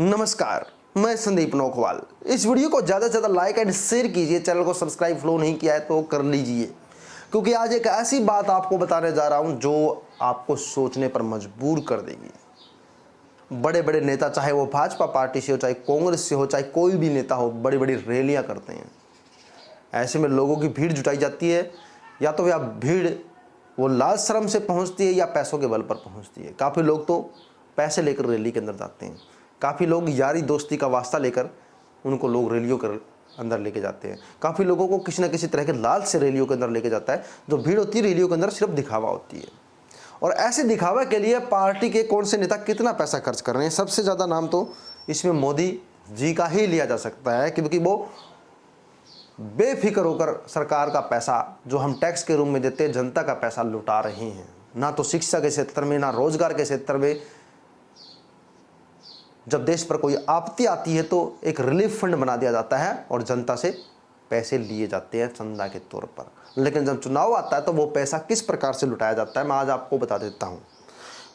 नमस्कार, मैं संदीप नौखवाल। इस वीडियो को ज़्यादा से ज़्यादा लाइक एंड शेयर कीजिए। चैनल को सब्सक्राइब फॉलो नहीं किया है तो कर लीजिए, क्योंकि आज एक ऐसी बात आपको बताने जा रहा हूं जो आपको सोचने पर मजबूर कर देगी। बड़े बड़े नेता, चाहे वो भाजपा पार्टी से हो, चाहे कांग्रेस से हो, चाहे कोई भी नेता हो, बड़ी बड़ी रैलियां करते हैं। ऐसे में लोगों की भीड़ जुटाई जाती है, या तो वह भीड़ वो लाज शर्म से पहुंचती है या पैसों के बल पर पहुंचती है। काफ़ी लोग तो पैसे लेकर रैली के अंदर जाते हैं, काफ़ी लोग यारी दोस्ती का वास्ता लेकर उनको लोग रैलियों के अंदर लेके जाते हैं। काफ़ी लोगों को किसी न किसी तरह के लालच से रैलियों के अंदर लेके जाता है। जो भीड़ होती है रैलियों के अंदर सिर्फ दिखावा होती है, और ऐसे दिखावे के लिए पार्टी के कौन से नेता कितना पैसा खर्च कर रहे हैं। सबसे ज़्यादा नाम तो इसमें मोदी जी का ही लिया जा सकता है, क्योंकि वो बेफिक्र होकर सरकार का पैसा जो हम टैक्स के रूप में देते हैं, जनता का पैसा लुटा रहे हैं। ना तो शिक्षा के क्षेत्र में, ना रोजगार के क्षेत्र में। जब देश पर कोई आपत्ति आती है तो एक रिलीफ फंड बना दिया जाता है और जनता से पैसे लिए जाते हैं चंदा के तौर पर। लेकिन जब चुनाव आता है तो वो पैसा किस प्रकार से लुटाया जाता है, मैं आज आपको बता देता हूं।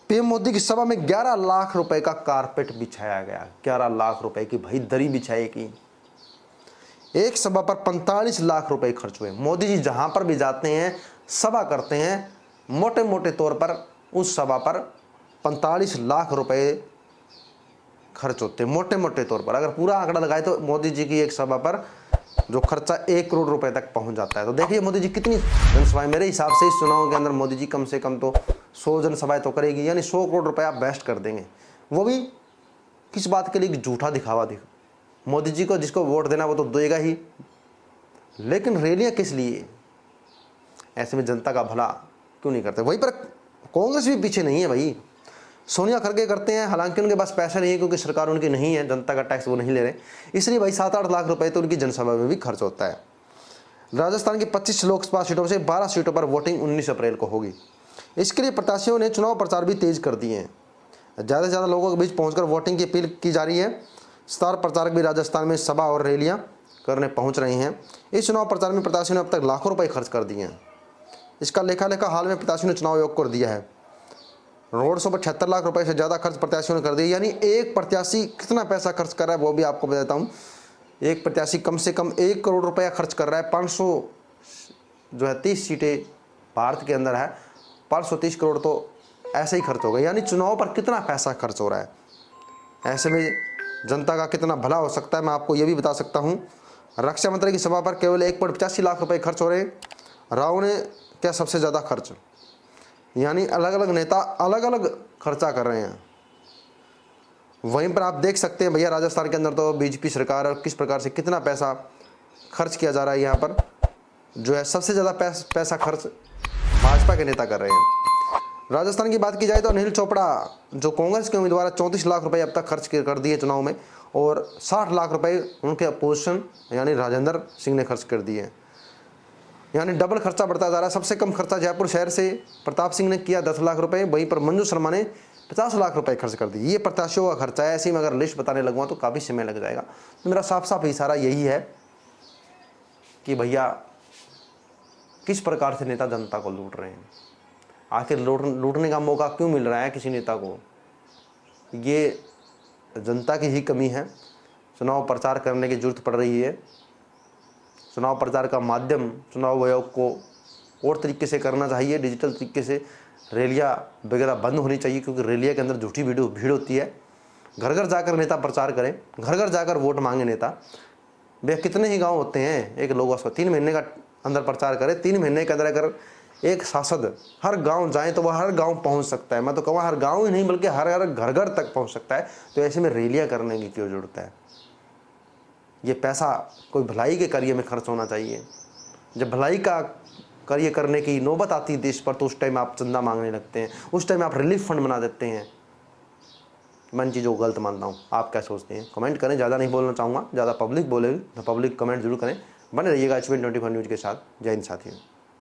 पीएम मोदी की सभा में 11 लाख रुपए का कारपेट बिछाया गया। 11 लाख रुपए की भाई दरी बिछाई की। एक सभा पर 45 लाख रुपए खर्च हुए। मोदी जी जहां पर भी जाते हैं, सभा करते हैं, मोटे मोटे तौर पर उस सभा पर 45 लाख रुपए खर्च होते हैं, मोटे मोटे तौर पर। अगर पूरा आंकड़ा लगाए तो मोदी जी की एक सभा पर जो खर्चा 1 करोड़ रुपए तक पहुंच जाता है। तो देखिए मोदी जी कितनी जनसभाएं, मेरे हिसाब से इस चुनाव के अंदर मोदी जी कम से कम तो 100 जनसभाएं तो करेगी, यानी 100 करोड़ रुपए आप वेस्ट कर देंगे। वो भी किस बात के लिए? झूठा दिखावा दिखा। मोदी जी को जिसको वोट देना वो तो देगा ही, लेकिन रैलियां किस लिए? ऐसे में जनता का भला क्यों नहीं करते? वहीं पर कांग्रेस भी पीछे नहीं है भाई। सोनिया खड़गे करते हैं, हालांकि उनके पास पैसा नहीं है, क्योंकि सरकार उनकी नहीं है, जनता का टैक्स वो नहीं ले रहे, इसलिए भाई 7-8 लाख रुपए तो उनकी जनसभा में भी खर्च होता है। राजस्थान की 25 लोकसभा सीटों से 12 सीटों पर वोटिंग 19 अप्रैल को होगी। इसके लिए प्रत्याशियों ने चुनाव प्रचार भी तेज कर दिए हैं। ज़्यादा से ज़्यादा लोगों के बीच पहुंचकर वोटिंग की अपील की जा रही है। स्टार प्रचारक भी राजस्थान में सभा और रैलियां करने पहुंच रहे हैं। इस चुनाव प्रचार में प्रत्याशियों ने अब तक लाखों रुपए खर्च कर दिए हैं। इसका लेखा हाल में प्रत्याशियों ने चुनाव आयोग को दिया है। रोड शो पर 76 लाख रुपए से ज़्यादा खर्च प्रत्याशियों ने कर दिया। यानी एक प्रत्याशी कितना पैसा खर्च कर रहा है वो भी आपको बताता हूँ। एक प्रत्याशी कम से कम 1 करोड़ रुपया खर्च कर रहा है। 530 सीटें भारत के अंदर है, 530 करोड़ तो ऐसे ही खर्च हो गए। यानी चुनाव पर कितना पैसा खर्च हो रहा है। ऐसे में जनता का कितना भला हो सकता है, मैं आपको ये भी बता सकता हूँ। रक्षा मंत्री की सभा पर केवल 1.85 लाख रुपए खर्च हो रहे हैं। राव ने क्या सबसे ज़्यादा खर्च, यानी अलग अलग नेता अलग अलग खर्चा कर रहे हैं। वहीं पर आप देख सकते हैं भैया राजस्थान के अंदर तो बीजेपी सरकार और किस प्रकार से कितना पैसा खर्च किया जा रहा है। यहाँ पर जो है सबसे ज़्यादा पैसा खर्च भाजपा के नेता कर रहे हैं। राजस्थान की बात की जाए तो अनिल चोपड़ा जो कांग्रेस के उम्मीदवार 34 लाख रुपए अब तक खर्च कर दिए चुनाव में, और 60 लाख रुपए उनके अपोजिशन यानी राजेंद्र सिंह ने खर्च कर दिए। यानी डबल खर्चा बढ़ता जा रहा है। सबसे कम खर्चा जयपुर शहर से प्रताप सिंह ने किया 10 लाख रुपए, वहीं पर मंजू शर्मा ने 50 लाख रुपए खर्च कर दिए। ये प्रत्याशियों का खर्चा है। ऐसे में अगर लिस्ट बताने लगूँगा तो काफ़ी समय लग जाएगा। तो मेरा साफ साफ इशारा यही है कि भैया किस प्रकार से नेता जनता को लूट रहे हैं। आखिर लूटने का मौका क्यों मिल रहा है किसी नेता को? ये जनता की ही कमी है। चुनाव प्रचार करने की जरूरत पड़ रही है। चुनाव प्रचार का माध्यम चुनाव आयोग को और तरीके से करना चाहिए, डिजिटल तरीके से। रैलियां वगैरह बंद होनी चाहिए, क्योंकि रैलियां के अंदर झूठी भीड़ होती है। घर घर जाकर नेता प्रचार करें, घर घर जाकर वोट मांगे नेता। भैया कितने ही गांव होते हैं, एक लोग 3 महीने का अंदर प्रचार करें। 3 महीने के अंदर अगर एक सांसद हर गाँव जाए तो वह हर गाँव पहुँच सकता है। मैं तो कहूँ हर गाँव ही नहीं बल्कि हर घर घर तक पहुँच सकता है। तो ऐसे में रैलियाँ करने की क्यों जरूरत है? ये पैसा कोई भलाई के कार्य में खर्च होना चाहिए। जब भलाई का कार्य करने की नौबत आती है देश पर, तो उस टाइम आप चंदा मांगने लगते हैं, उस टाइम आप रिलीफ फंड बना देते हैं। मैं इन चीज़ों को गलत मानता हूँ। आप क्या सोचते हैं? कमेंट करें। ज़्यादा नहीं बोलना चाहूँगा, ज़्यादा पब्लिक बोलेगी तो पब्लिक कमेंट जरूर करें। बने रहिएगा HBN 24 न्यूज़ के साथ। जय हिंद साथियों।